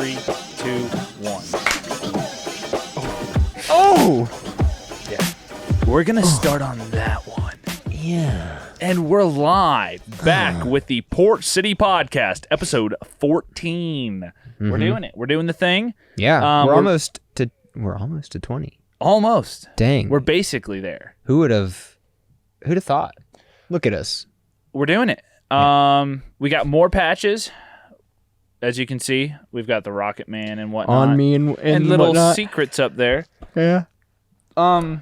3, 2, 1. Oh! Yeah. We're going to start on that one. Yeah. And we're live back with the Port City Podcast, episode 14. We're doing it. We're doing the thing. Yeah. We're almost to 20. Almost. Dang. We're basically there. Who'd have thought? Look at us. We're doing it. We got more patches. As you can see, we've got the Rocket Man and whatnot. On me and little whatnot. secrets up there. Yeah. Sorry,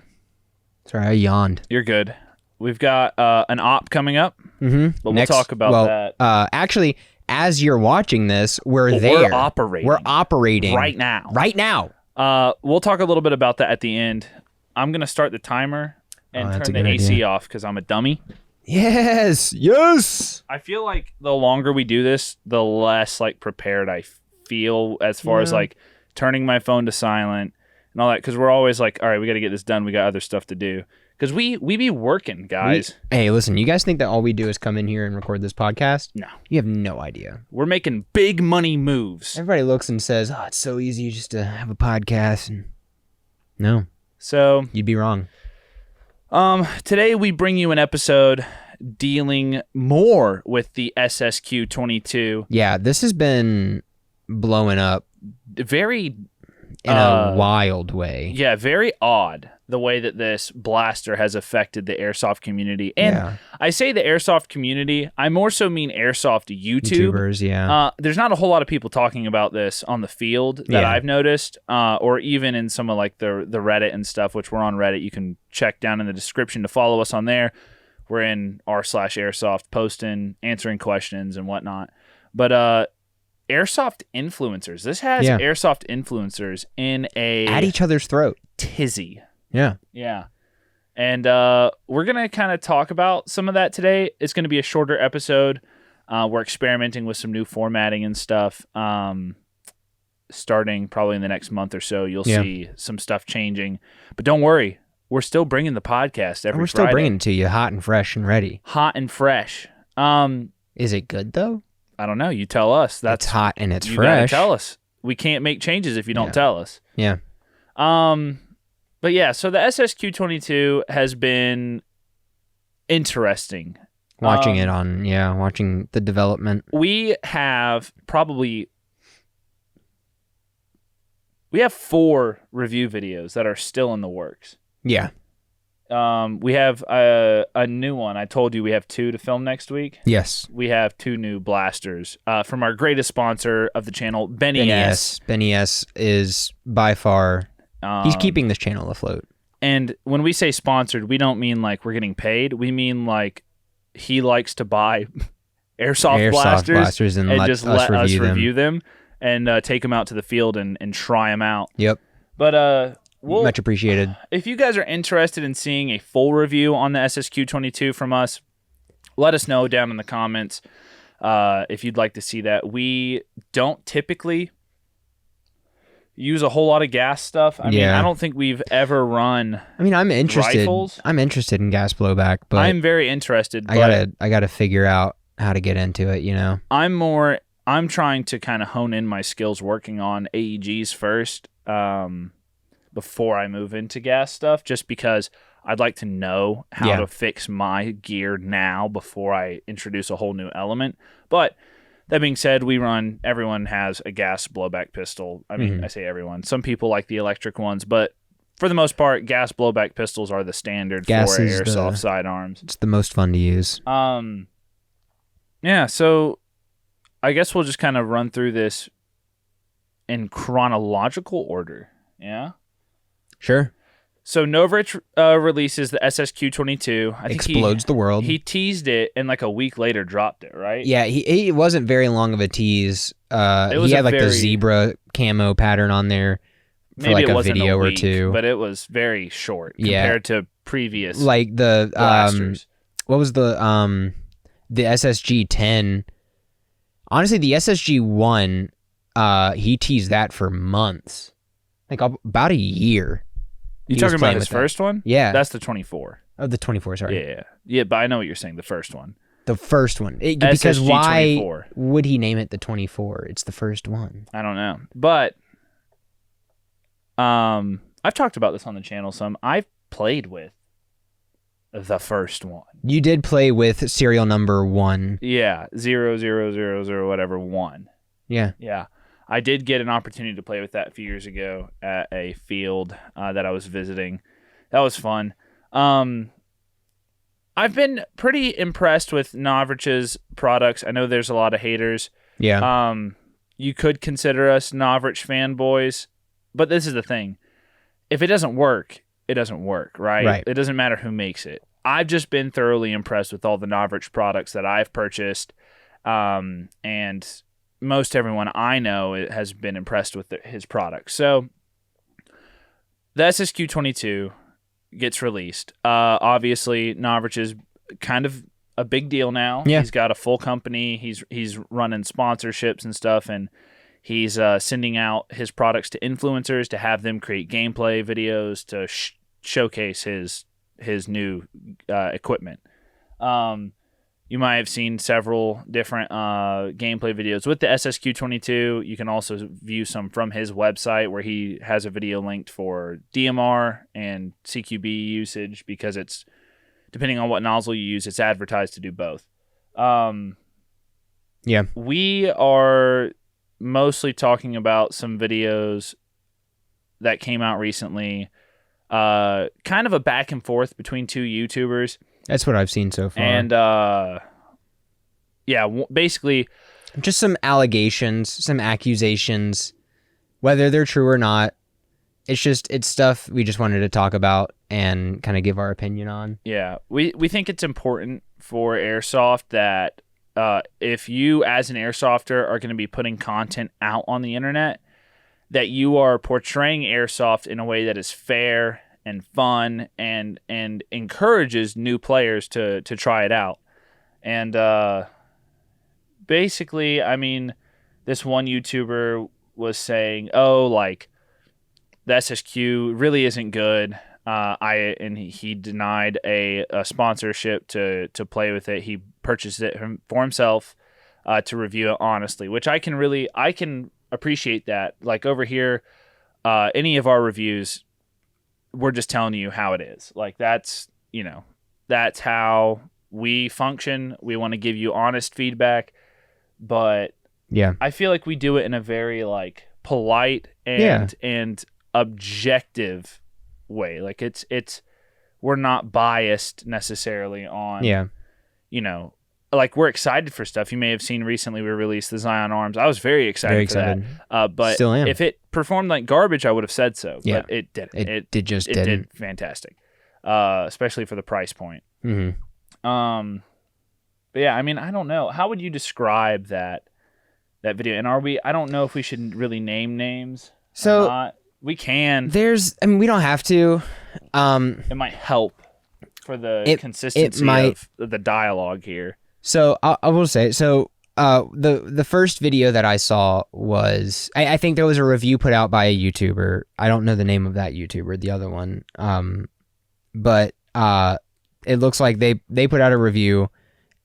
I yawned. You're good. We've got an op coming up. Mm-hmm. But we'll talk about that. Actually, as you're watching this, we're there. We're operating. We're operating. Right now. Right now. We'll talk a little bit about that at the end. I'm going to start the timer and turn the AC off because I'm a dummy. Yes. Yes. I feel like the longer we do this, the less like prepared I feel as far as like turning my phone to silent and all that, because we're always like, all right, we got to get this done. We got other stuff to do. Because we be working, guys. Hey, listen, you guys think that all we do is come in here and record this podcast? No. You have no idea. We're making big money moves. Everybody looks and says, oh, it's so easy just to have a podcast. And no. So you'd be wrong. Today we bring you an episode dealing more with the SSQ22. Yeah, this has been blowing up very in a wild way. Yeah, very odd the way that this blaster has affected the airsoft community. And I say the airsoft community, I more so mean airsoft YouTubers, yeah. There's not a whole lot of people talking about this on the field that I've noticed, or even in some of like the Reddit and stuff, which we're on Reddit. You can check down in the description to follow us on there. We're in r/airsoft posting, answering questions and whatnot. But airsoft influencers. This has airsoft influencers in at each other's throat. Tizzy. Yeah. Yeah. And we're going to kind of talk about some of that today. It's going to be a shorter episode. We're experimenting with some new formatting and stuff. Starting probably in the next month or so, you'll see some stuff changing. But don't worry. We're still bringing the podcast every Friday. We're still bringing it to you hot and fresh and ready. Hot and fresh. Is it good, though? I don't know. You tell us. It's hot and it's fresh. You gotta tell us. We can't make changes if you don't tell us. Yeah. But yeah, so the SSQ22 has been interesting. Watching watching the development. We have 4 review videos that are still in the works. Yeah. We have a new one. I told you we have 2 to film next week. Yes. We have 2 new blasters from our greatest sponsor of the channel, Benny S. Benny S is by far... he's keeping this channel afloat. And when we say sponsored, we don't mean like we're getting paid. We mean like he likes to buy airsoft blasters and just let us review them and take them out to the field and try them out. Yep. But much appreciated. If you guys are interested in seeing a full review on the SSQ22 from us, let us know down in the comments if you'd like to see that. We don't typically use a whole lot of gas stuff. I mean, I don't think we've ever run. I mean, I'm interested. Rifles. I'm interested in gas blowback, but I'm very interested. I gotta figure out how to get into it. You know, I'm trying to kind of hone in my skills working on AEGs first, before I move into gas stuff. Just because I'd like to know how to fix my gear now before I introduce a whole new element. But that being said, everyone has a gas blowback pistol. I mean, I say everyone. Some people like the electric ones, but for the most part, gas blowback pistols are the standard for airsoft sidearms. It's the most fun to use. Yeah, so I guess we'll just kind of run through this in chronological order. Yeah? Sure. So Novritsch releases the SSQ22. I think explodes the world. He teased it and like a week later dropped it, right? Yeah, he wasn't very long of a tease. He had like the zebra camo pattern on there for maybe like it a wasn't video a week, or two. But it was very short compared to previous like the blasters. What was the SSG10? Honestly, the SSG1, he teased that for months. Like about a year. You talking about his first one? Yeah. That's the 24. Oh, the 24, sorry. Yeah, but I know what you're saying, the first one. The first one. Because SSG22. why would he name it the 24? It's the first one. I don't know. But I've talked about this on the channel some. I've played with the first one. You did play with serial number 1. Yeah, 0000 whatever 1. Yeah. Yeah. I did get an opportunity to play with that a few years ago at a field that I was visiting. That was fun. I've been pretty impressed with Novritsch's products. I know there's a lot of haters. Yeah. You could consider us Novritsch fanboys, but this is the thing. If it doesn't work, it doesn't work, right? Right. It doesn't matter who makes it. I've just been thoroughly impressed with all the Novritsch products that I've purchased, and most everyone I know has been impressed with his products. So the SSQ22 gets released. Obviously, Novritsch is kind of a big deal now. Yeah. He's got a full company. He's running sponsorships and stuff, and he's sending out his products to influencers to have them create gameplay videos to showcase his new equipment. You might have seen several different gameplay videos with the SSQ22. You can also view some from his website where he has a video linked for DMR and CQB usage because it's, depending on what nozzle you use, it's advertised to do both. Yeah. We are mostly talking about some videos that came out recently, kind of a back and forth between two YouTubers. That's what I've seen so far. And, basically... just some allegations, some accusations, whether they're true or not. It's stuff we just wanted to talk about and kind of give our opinion on. Yeah, we think it's important for Airsoft that if you, as an Airsofter, are going to be putting content out on the internet, that you are portraying Airsoft in a way that is fair and fun and encourages new players to try it out. And basically, I mean, this one YouTuber was saying, the SSQ really isn't good. He denied a sponsorship to play with it. He purchased it for himself to review it honestly, which I can appreciate that. Like over here, any of our reviews, we're just telling you how it is. Like that's how we function. We want to give you honest feedback, but yeah, I feel like we do it in a very polite and objective way. Like it's we're not biased necessarily on we're excited for stuff. You may have seen recently we released the Zion Arms. I was very excited for that. But still am. If it performed like garbage, I would have said so. Yeah. But it didn't. It didn't. Did fantastic. Especially for the price point. Mm-hmm. But yeah, I mean, I don't know. How would you describe that video? And I don't know if we should really name names. So or not. We can. We don't have to. It might help for the consistency of the dialogue here. So I will say, the first video that I saw was, I think there was a review put out by a YouTuber. I don't know the name of that YouTuber, the other one. But it looks like they put out a review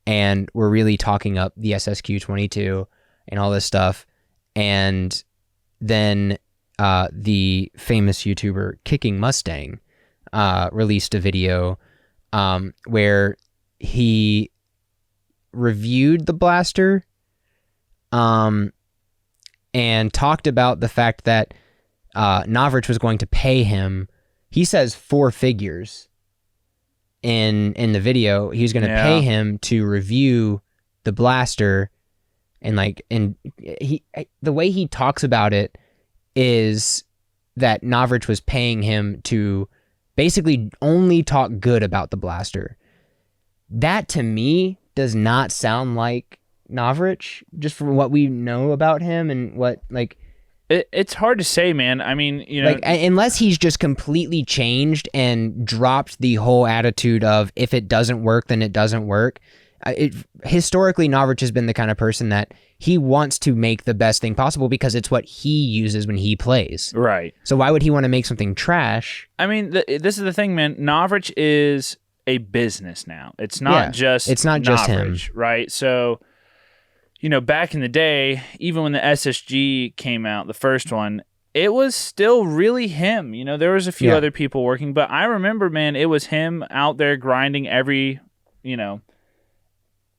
and were really talking up the SSQ22 and all this stuff. And then the famous YouTuber Kicking Mustang released a video where he reviewed the blaster and talked about the fact that Novritsch was going to pay him, he says 4 figures in the video. He was going to pay him to review the blaster, and the way he talks about it is that Novritsch was paying him to basically only talk good about the blaster. That to me does not sound like Novritsch, just from what we know about him and what it's hard to say, man. I mean, unless he's just completely changed and dropped the whole attitude of if it doesn't work, then it doesn't work. Historically, Novritsch has been the kind of person that he wants to make the best thing possible because it's what he uses when he plays. Right. So why would he want to make something trash? I mean, this is the thing, man. Novritsch is a business now. It's not just him, right? So, back in the day, even when the SSG came out, the first one, it was still really him. There was a few other people working, but I remember, man, it was him out there grinding every,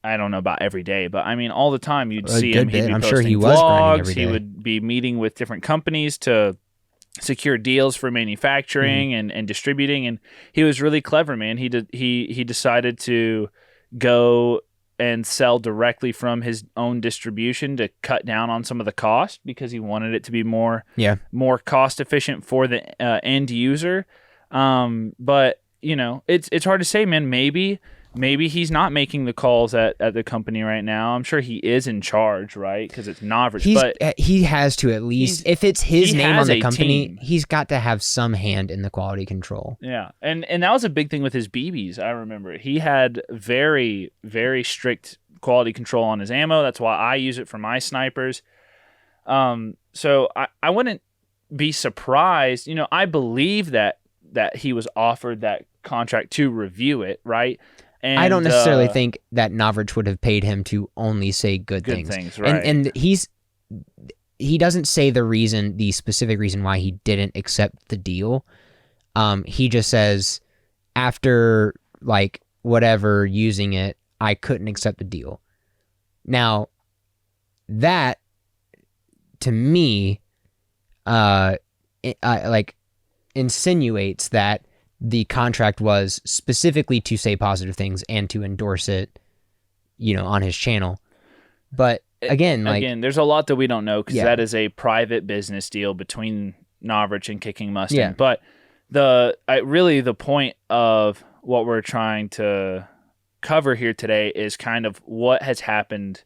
I don't know about every day, but I mean, all the time you'd see him. He'd be posting sure he was grinding every vlogs. day. He would be meeting with different companies to secure deals for manufacturing and distributing, and he was really clever, man. He decided to go and sell directly from his own distribution to cut down on some of the cost because he wanted it to be more cost efficient for the end user. But it's hard to say, man. Maybe he's not making the calls at the company right now. I'm sure he is in charge, right? Because it's Novritsch. But he has to at least, if it's his name on the company, he's got to have some hand in the quality control. Yeah, and that was a big thing with his BBs. I remember he had very, very strict quality control on his ammo. That's why I use it for my snipers. So I wouldn't be surprised. I believe that he was offered that contract to review it, right? And, I don't necessarily think that Novritsch would have paid him to only say good things. Right? And he doesn't say the specific reason why he didn't accept the deal. He just says after whatever using it, I couldn't accept the deal. Now, that to me, insinuates that the contract was specifically to say positive things and to endorse it, on his channel. But again, there's a lot that we don't know because that is a private business deal between Novritsch and Kicking Mustang. Yeah. But the point of what we're trying to cover here today is kind of what has happened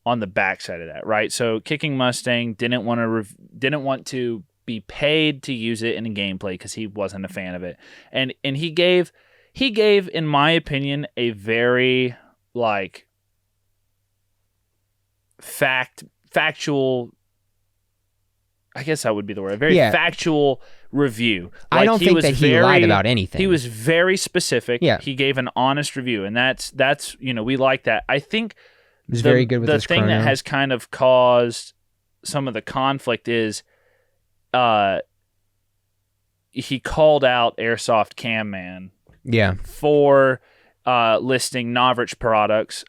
on the backside of that, right? So Kicking Mustang didn't want to be paid to use it in a gameplay because he wasn't a fan of it, and he gave, in my opinion, a very factual. I guess that would be the word. A very factual review. I don't think that he lied about anything. He was very specific. Yeah. He gave an honest review, and that's we like that. I think he was very good with the thing that has kind of caused some of the conflict is. He called out Airsoft Cam Man for listing Novritsch products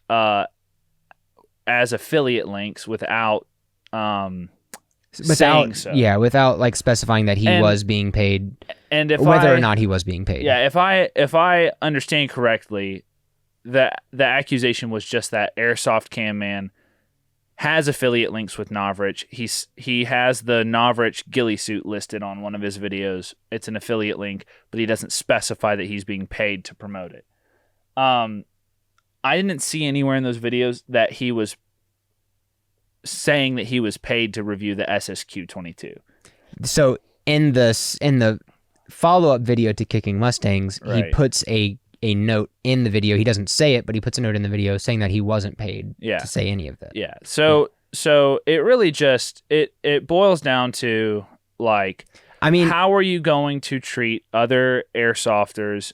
as affiliate links without saying so. Yeah, without specifying that he was being paid, and whether or not he was being paid. Yeah, if I understand correctly, the accusation was just that Airsoft Cam Man has affiliate links with Novritsch. He has the Novritsch ghillie suit listed on one of his videos. It's an affiliate link, but he doesn't specify that he's being paid to promote it. I didn't see anywhere in those videos that he was saying that he was paid to review the SSQ22. So in the follow-up video to Kicking Mustangs, he puts a note in the video. He doesn't say it, but he puts a note in the video saying that he wasn't paid to say any of that. Yeah. So it really just it boils down to how are you going to treat other airsofters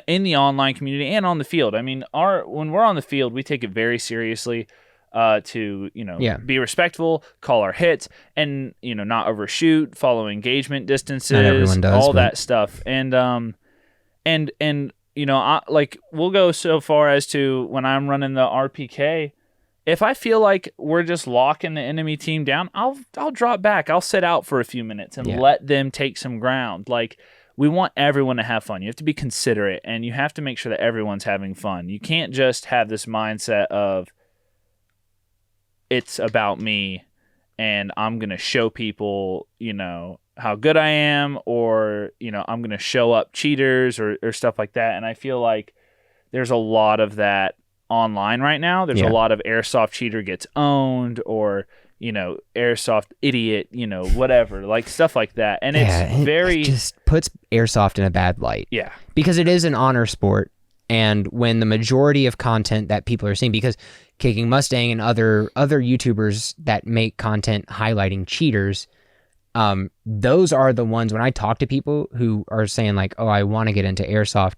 in the online community and on the field? I mean, when we're on the field, we take it very seriously to be respectful, call our hits, and not overshoot, follow engagement distances, not everyone does, all that stuff, and we'll go so far as to when I'm running the RPK, if I feel like we're just locking the enemy team down, I'll drop back. I'll sit out for a few minutes and let them take some ground. We want everyone to have fun. You have to be considerate, and you have to make sure that everyone's having fun. You can't just have this mindset of it's about me and I'm going to show people, how good I am, or I'm going to show up cheaters or stuff like that. And I feel like there's a lot of that online right now. There's a lot of airsoft cheater gets owned, or airsoft idiot, whatever, stuff like that. And it just puts airsoft in a bad light. Yeah, because it is an honor sport, and when the majority of content that people are seeing, because Kicking Mustang and other YouTubers that make content highlighting cheaters, those are the ones, when I talk to people who are saying oh, I want to get into airsoft,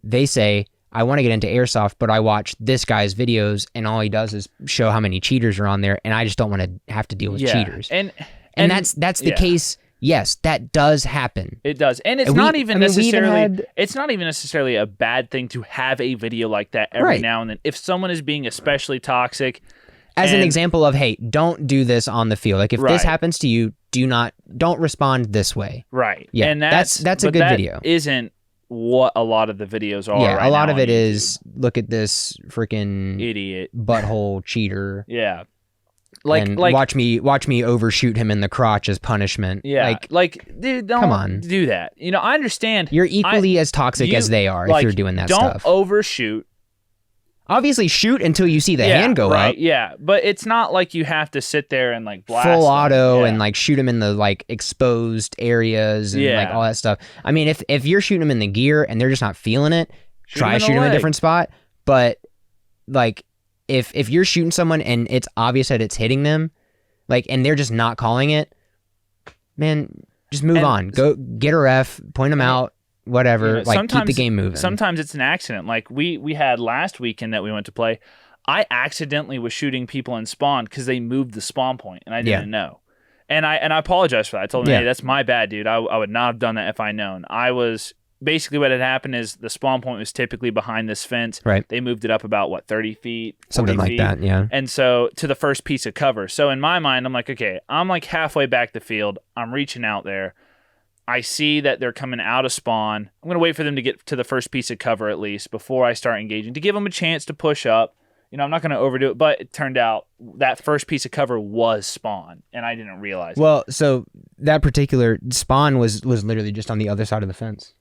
they say I want to get into airsoft, but I watch this guy's videos and all he does is show how many cheaters are on there, and I just don't want to have to deal with cheaters. And that's the case. Yes, that does happen. It does. And it's not even necessarily a bad thing to have a video like that every now and then. If someone is being especially toxic, as an example of, hey, don't do this on the field. Like if this happens to you, don't respond this way. Right. Yeah. And that's a good video. Isn't what a lot of the videos are. Yeah, a lot of it is, look at this freaking idiot butthole cheater. Yeah. Like watch me overshoot him in the crotch as punishment. Yeah, dude, don't do that. You know, I understand. You're equally as toxic as they are if you're doing that stuff. Don't overshoot. Obviously, shoot until you see the hand go up. Yeah, but it's not like you have to sit there and like blast full auto them. And like shoot him in the like exposed areas and like all that stuff. I mean, if you're shooting them in the gear and they're just not feeling it, try shooting them in a different spot. But like, if you're shooting someone and it's obvious that it's hitting them, like, and they're just not calling it, man, just move on. Go get a ref, point them out, whatever. Like, keep the game moving. Sometimes it's an accident. Like we had last weekend that we went to play. I accidentally was shooting people in spawn because they moved the spawn point and I didn't know. And I apologize for that. I told them, hey, that's my bad, dude. I would not have done that if I known. Basically, what had happened is the spawn point was typically behind this fence. Right. They moved it up about, 30 feet? Something like that, yeah. And so, to the first piece of cover. So, in my mind, I'm like, okay, I'm like halfway back the field. I'm reaching out there. I see that they're coming out of spawn. I'm going to wait for them to get to the first piece of cover at least before I start engaging to give them a chance to push up. You know, I'm not going to overdo it, but it turned out that first piece of cover was spawn, and I didn't realize Well, so that particular spawn was literally just on the other side of the fence.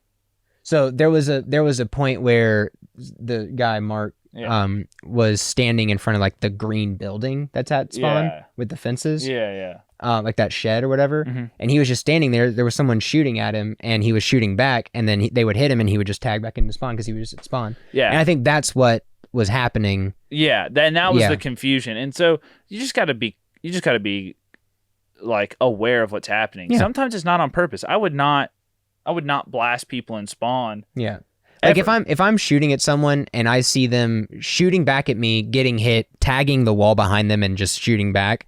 So there was a point where the guy Mark was standing in front of like the green building that's at spawn with the fences. Yeah. Like that shed or whatever. Mm-hmm. And he was just standing there. There was someone shooting at him and he was shooting back and then they would hit him and he would just tag back into spawn because he was just at spawn. Yeah. And I think that's what was happening. Yeah. That was the confusion. And so you just gotta be like aware of what's happening. Yeah. Sometimes it's not on purpose. I would not blast people in spawn. Yeah. Like if I'm shooting at someone and I see them shooting back at me, getting hit, tagging the wall behind them and just shooting back,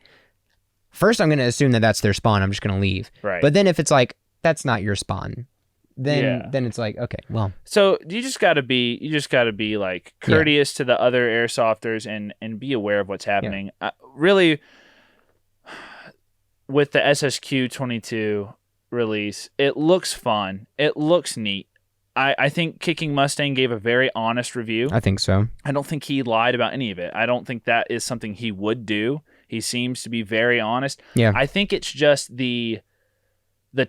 first I'm going to assume that that's their spawn. I'm just going to leave. Right. But then if it's like, that's not your spawn, then it's like, okay, well. So you just got to be like courteous to the other airsofters and be aware of what's happening. Yeah. Really, with the SSQ22 release, it looks fun. It looks neat. I think Kicking Mustang gave a very honest review. I think so. I don't think he lied about any of it. I don't think that is something he would do. He seems to be very honest. Yeah. I think it's just the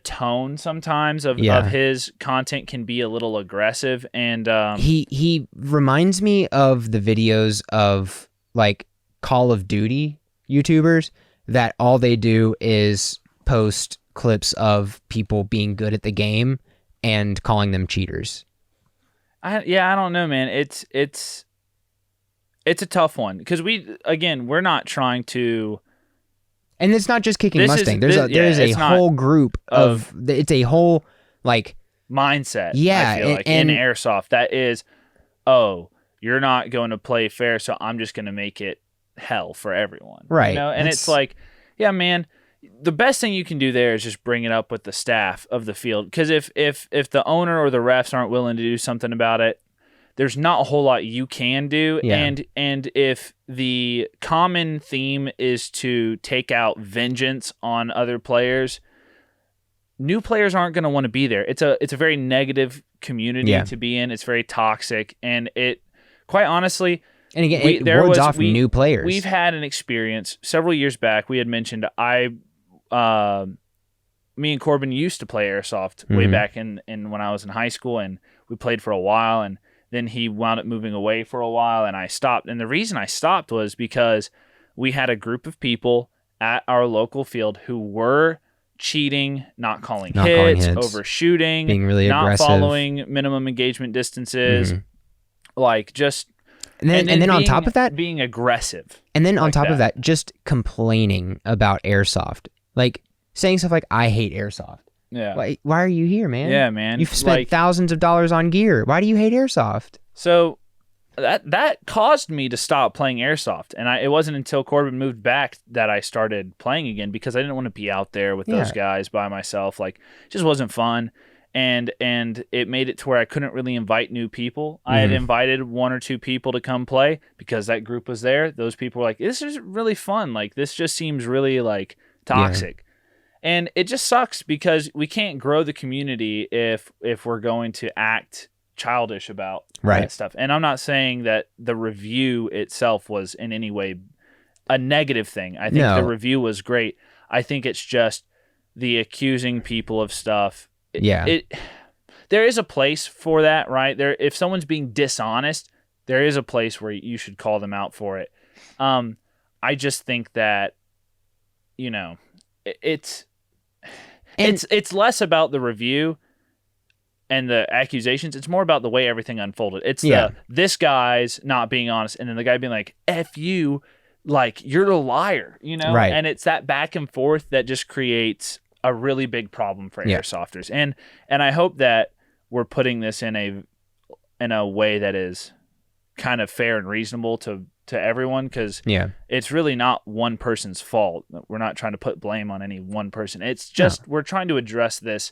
tone sometimes of his content can be a little aggressive, and he reminds me of the videos of like Call of Duty YouTubers that all they do is post clips of people being good at the game and calling them cheaters. I don't know, man. It's a tough one because we're not trying to. And it's not just Kicking Mustang. There's a whole group of it's a whole like mindset. Yeah, I feel like in airsoft that is, you're not going to play fair, so I'm just going to make it hell for everyone. Right. You know? And it's like, yeah, man. The best thing you can do there is just bring it up with the staff of the field, because if the owner or the refs aren't willing to do something about it, there's not a whole lot you can do. Yeah. And if the common theme is to take out vengeance on other players, new players aren't going to want to be there. It's a very negative community to be in. It's very toxic, and it quite honestly. And again, it wards off new players. We've had an experience several years back. We had mentioned me and Corbin used to play airsoft way back in when I was in high school, and we played for a while, and then he wound up moving away for a while, and I stopped. And the reason I stopped was because we had a group of people at our local field who were cheating, not calling hits, overshooting, being really not aggressive, following minimum engagement distances, like just. And then on top of that, being aggressive. And then on top of that, just complaining about airsoft. Like saying stuff like, I hate airsoft. Yeah. Why are you here, man? Yeah, man. You've spent thousands of dollars on gear. Why do you hate airsoft? So that caused me to stop playing airsoft, and it wasn't until Corbin moved back that I started playing again, because I didn't want to be out there with those guys by myself. Like, it just wasn't fun, and it made it to where I couldn't really invite new people. I had invited 1 or 2 people to come play because that group was there. Those people were like, this is really fun. Like, this just seems really like toxic. And it just sucks because we can't grow the community if we're going to act childish about that stuff. And I'm not saying that the review itself was in any way a negative thing. I think the review was great. I think it's just the accusing people of stuff. There is a place for that, right? If someone's being dishonest, there is a place where you should call them out for it. I just think that, it's less about the review and the accusations. It's more about the way everything unfolded. It's this guy's not being honest, and then the guy being like, F you, like, you're a liar, Right. And it's that back and forth that just creates a really big problem for airsofters. And I hope that we're putting this in a way that is kind of fair and reasonable to everyone, because it's really not one person's fault. We're not trying to put blame on any one person. It's just we're trying to address this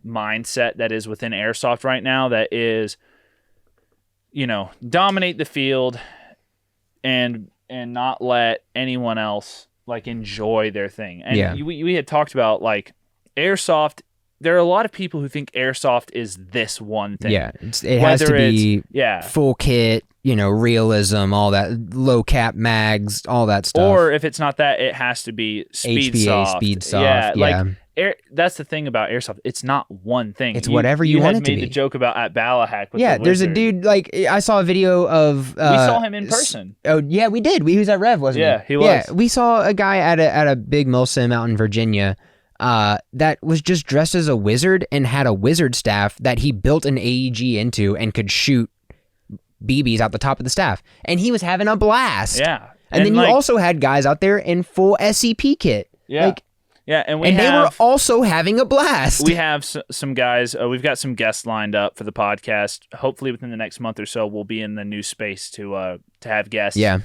mindset that is within airsoft right now, that is, dominate the field and not let anyone else like enjoy their thing. And we had talked about, like, airsoft. There are a lot of people who think airsoft is this one thing. Yeah, it has to be full kit, realism, all that, low cap mags, all that stuff. Or if it's not that, it has to be speed soft. That's the thing about airsoft. It's not one thing. It's whatever you want it to be. You made the joke about at Balahak with the there's a dude, like, I saw a video of... we saw him in person. Oh, yeah, we did. He was at Rev, wasn't he? Yeah, he was. Yeah, we saw a guy at a big milsim out in Virginia that was just dressed as a wizard and had a wizard staff that he built an AEG into and could shoot BBs out the top of the staff. And he was having a blast. Yeah. And then you also had guys out there in full SCP kit. Yeah. And they were also having a blast. We have some guys. We've got some guests lined up for the podcast. Hopefully within the next month or so, we'll be in the new space to have guests. Yeah.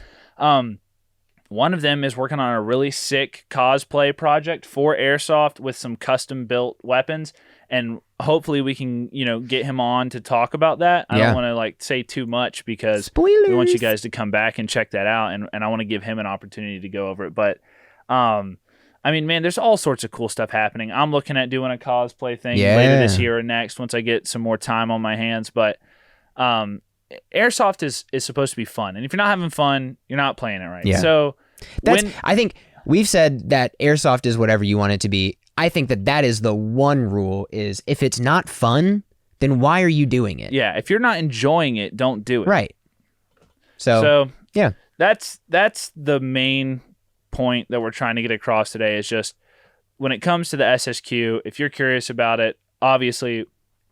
One of them is working on a really sick cosplay project for airsoft with some custom built weapons, and hopefully we can, get him on to talk about that. I don't want to say too much because spoilers. We want you guys to come back and check that out, and I want to give him an opportunity to go over it. But man, there's all sorts of cool stuff happening. I'm looking at doing a cosplay thing later this year or next once I get some more time on my hands. But airsoft is supposed to be fun, and if you're not having fun, you're not playing it right. Yeah. So I think we've said that airsoft is whatever you want it to be. I think that is the one rule: is if it's not fun, then why are you doing it? Yeah, if you're not enjoying it, don't do it. Right. So yeah, that's the main point that we're trying to get across today. Is just when it comes to the SSQ, if you're curious about it, obviously,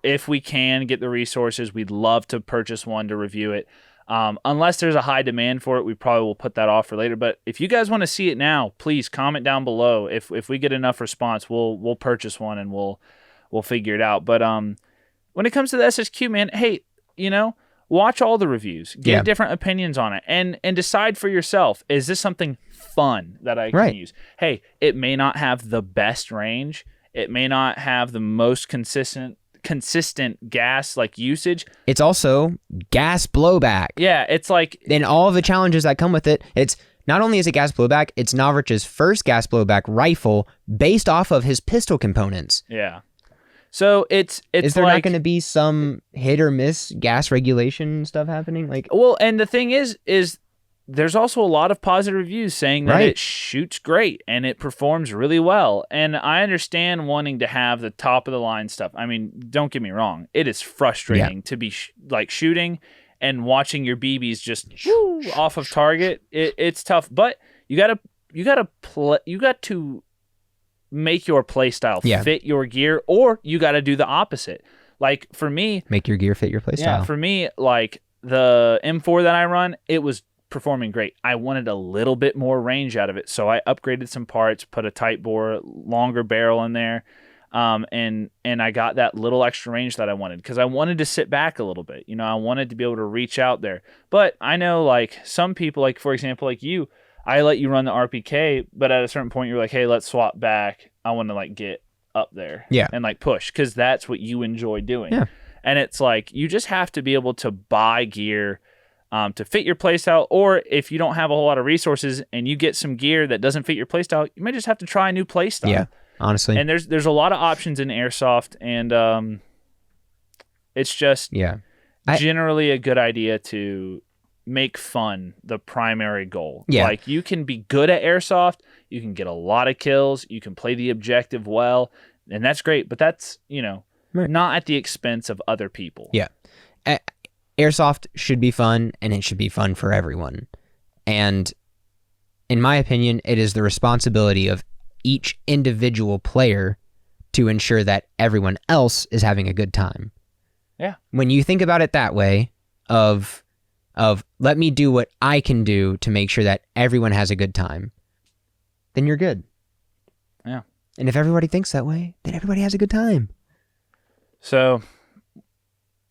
if we can get the resources, we'd love to purchase one to review it. Unless there's a high demand for it, we probably will put that off for later. But if you guys want to see it now, please comment down below. If we get enough response, we'll purchase one and we'll figure it out. But when it comes to the SSQ, man, hey, watch all the reviews, get different opinions on it, and decide for yourself, is this something fun that I can use? Hey, it may not have the best range. It may not have the most consistent gas usage. It's also gas blowback. Yeah, it's like, and all of the challenges that come with it. It's not only is it gas blowback, it's Novrich's first gas blowback rifle based off of his pistol components. Yeah. So it's is there not going to be some hit or miss gas regulation stuff happening? Well, and the thing is there's also a lot of positive reviews saying that it shoots great and it performs really well. And I understand wanting to have the top of the line stuff. I mean, don't get me wrong. It is frustrating to be shooting and watching your BBs just off of target. It's tough, but you got to make your play style fit your gear, or you got to do the opposite. Like for me, make your gear fit your play style. Yeah, for me, like the M4 that I run, it was performing great. I wanted a little bit more range out of it, so I upgraded some parts, put a tight bore, longer barrel in there. And I got that little extra range that I wanted because I wanted to sit back a little bit. I wanted to be able to reach out there. But I know like some people, like for example, like you, I let you run the RPK, but at a certain point you're like, hey, let's swap back. I want to like get up there and like push because that's what you enjoy doing. Yeah. And it's like you just have to be able to buy gear to fit your playstyle, or if you don't have a whole lot of resources and you get some gear that doesn't fit your playstyle, you might just have to try a new playstyle. Yeah, honestly. And there's a lot of options in Airsoft, and it's just generally a good idea to make fun the primary goal. Yeah. Like you can be good at Airsoft, you can get a lot of kills, you can play the objective well, and that's great, but that's, not at the expense of other people. Yeah. Airsoft should be fun, and it should be fun for everyone. And in my opinion, it is the responsibility of each individual player to ensure that everyone else is having a good time. Yeah. When you think about it that way, of let me do what I can do to make sure that everyone has a good time, then you're good. Yeah. And if everybody thinks that way, then everybody has a good time. So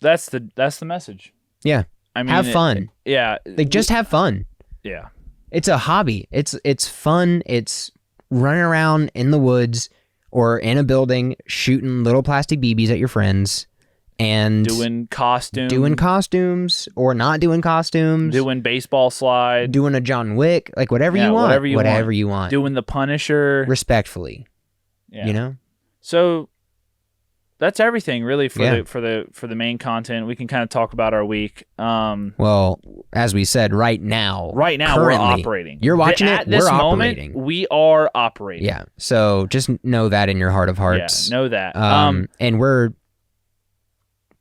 that's the message. Yeah. I mean, have fun. Like just have fun. Yeah. It's a hobby. It's fun. It's running around in the woods or in a building shooting little plastic BBs at your friends and doing costumes or not doing costumes, doing baseball slide, doing a John Wick, like whatever you want, whatever you want, doing the Punisher respectfully. Yeah. So that's everything really for the main content. We can kind of talk about our week. Well, as we said, right now we're operating. You're watching it. This we're moment, operating. We are operating. Yeah. So just know that in your heart of hearts. Yeah, know that. And we're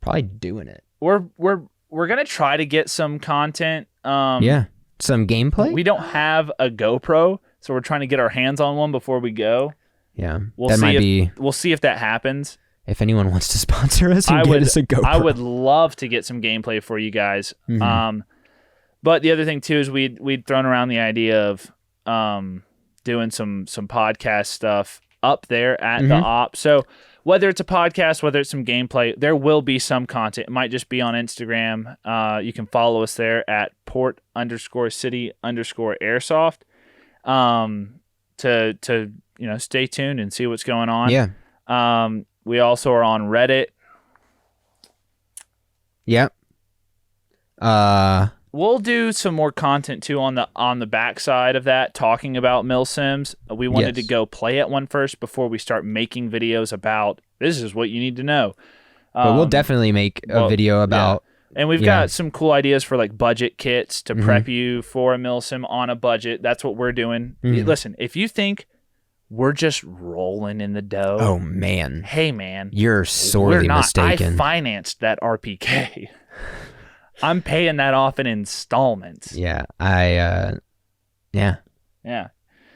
probably doing it. We're gonna try to get some content. Some gameplay. We don't have a GoPro, so we're trying to get our hands on one before we go. Yeah, we'll see if that happens. If anyone wants to sponsor us and get us a GoPro. I would love to get some gameplay for you guys. Mm-hmm. But the other thing too is we'd thrown around the idea of doing some podcast stuff up there at the op. So whether it's a podcast, whether it's some gameplay, there will be some content. It might just be on Instagram. You can follow us there at port_city_airsoft. To stay tuned and see what's going on. Yeah. We also are on Reddit. Yep. We'll do some more content too on the backside of that, talking about milsims. We wanted to go play at one first before we start making videos about this is what you need to know. But we'll definitely make a video about. Yeah. And we've got some cool ideas for like budget kits to prep you for a milsim on a budget. That's what we're doing. Listen, if you think we're just rolling in the dough. Oh, man. Hey, man. You're sorely mistaken. I financed that RPK. I'm paying that off in installments. Yeah. Yeah.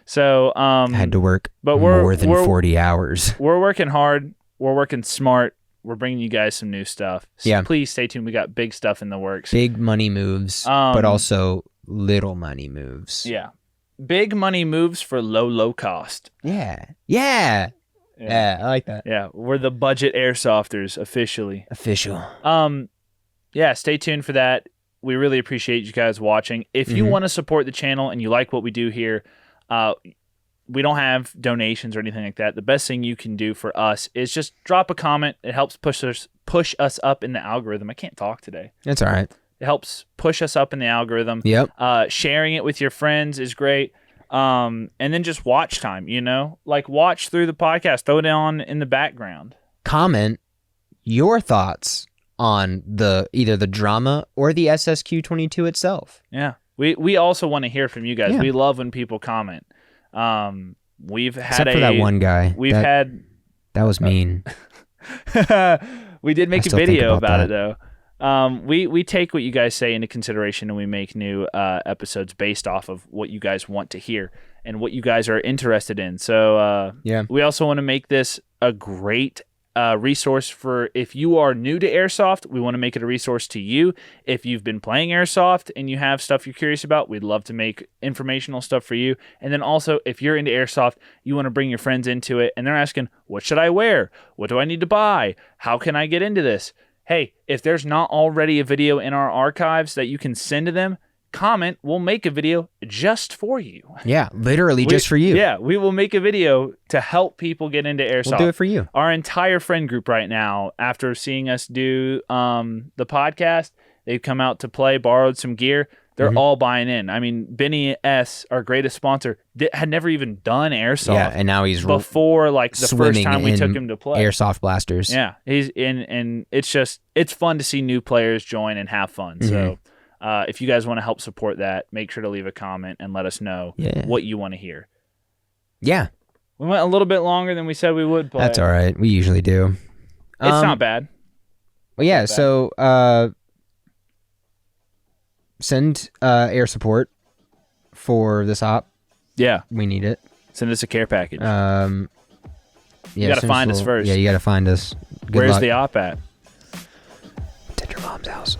So, I had to work more than 40 hours. We're working hard. We're working smart. We're bringing you guys some new stuff. So please stay tuned. We got big stuff in the works. Big money moves, but also little money moves. Yeah. Big money moves for low cost. Yeah, I like that. Yeah, we're the budget airsofters officially. Yeah, stay tuned for that. We really appreciate you guys watching. If you want to support the channel and you like what we do here, we don't have donations or anything like that. The best thing you can do for us is just drop a comment. It helps push us up in the algorithm. I can't talk today. That's all right. It helps push us up in the algorithm. Yep. Sharing it with your friends is great. And then just watch time, like watch through the podcast, throw it on in the background. Comment your thoughts on either the drama or the SSQ22 itself. Yeah. We also want to hear from you guys. Yeah. We love when people comment. We've had Except for that one guy. That was mean. We did make a video about it though. We take what you guys say into consideration, and we make new episodes based off of what you guys want to hear and what you guys are interested in. So we also want to make this a great a resource for if you are new to Airsoft. We want to make it a resource to you. If you've been playing Airsoft and you have stuff you're curious about, we'd love to make informational stuff for you. And then also, if you're into Airsoft, you want to bring your friends into it, and they're asking, what should I wear? What do I need to buy? How can I get into this? Hey, if there's not already a video in our archives that you can send to them, comment, we'll make a video just for you. Yeah, literally just for you. Yeah, we will make a video to help people get into Airsoft. We'll do it for you. Our entire friend group right now, after seeing us do the podcast, they've come out to play, borrowed some gear. They're all buying in. I mean, Benny S., our greatest sponsor, had never even done Airsoft. Yeah, and now he's before like the first time we took him to play. Airsoft blasters. Yeah, he's in, and it's fun to see new players join and have fun. So if you guys want to help support that, make sure to leave a comment and let us know what you want to hear. Yeah. We went a little bit longer than we said we would, but that's all right. We usually do. It's not bad. Well, yeah, so send air support for this op. Yeah. We need it. Send us a care package. Yeah, you got to find us first. Yeah, you got to find us. Where's the op at? It's at your mom's house.